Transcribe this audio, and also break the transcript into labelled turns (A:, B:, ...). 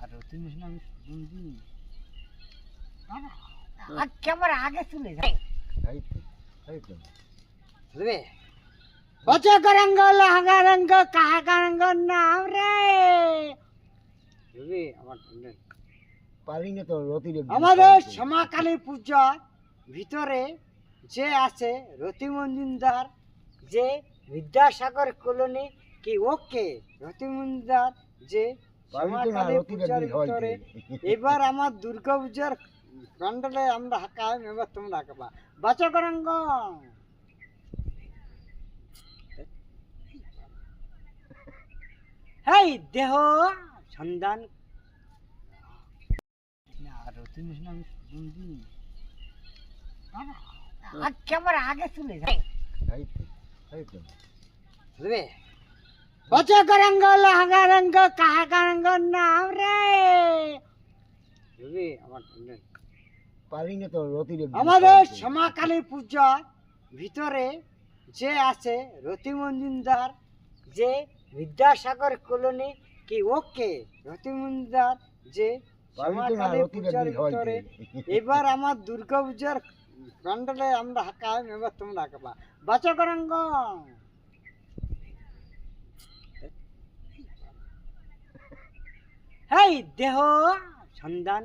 A: আর তুমি আমি শুনছি
B: একেবারে আগে চলে যায়
A: বুঝবে
B: বচকরঙ্গ লহঙ্গরঙ্গ কাহাকারঙ্গ নাম রে
A: বুঝবে আমার
C: পারি না তো রতি
B: আমাদের শ্যামাকালী পূজা ভিতরে যে আছে রতি মজুমদার যে বিদ্যাসাগর কলোনি কি ওকে রতি মজুমদার যে শ্যামাকালী পূজার ভিতরে এবার আমার দুর্গা পূজার প্যান্ডেলে আমরা হাঁকাই এবার তোমরা হাঁকাবা বচকরঙ্গ হেই দেহ সন্ধান
A: আর তুমি আমি শুনছি
B: একেবারে আগে চলে যায়
A: বুঝবে
B: বচকরঙ্গ লহঙ্গরঙ্গ কাহাকারঙ্গ নাম রে
A: বুঝবে আমার
C: পারি না তো রতি
B: আমাদের শ্যামাকালী পূজা ভিতরে যে আছে রতি মজুমদার যে বিদ্যাসাগর কলোনি কি ওকে রতি মজুমদার যে শ্যামাকালী পূজার ভিতরে এবার আমার দুর্গা পূজার প্যান্ডেলে আমরা হাঁকাই এবার তোমরা হাঁকাবা বচকরঙ্গ হেই দেহ সন্ধান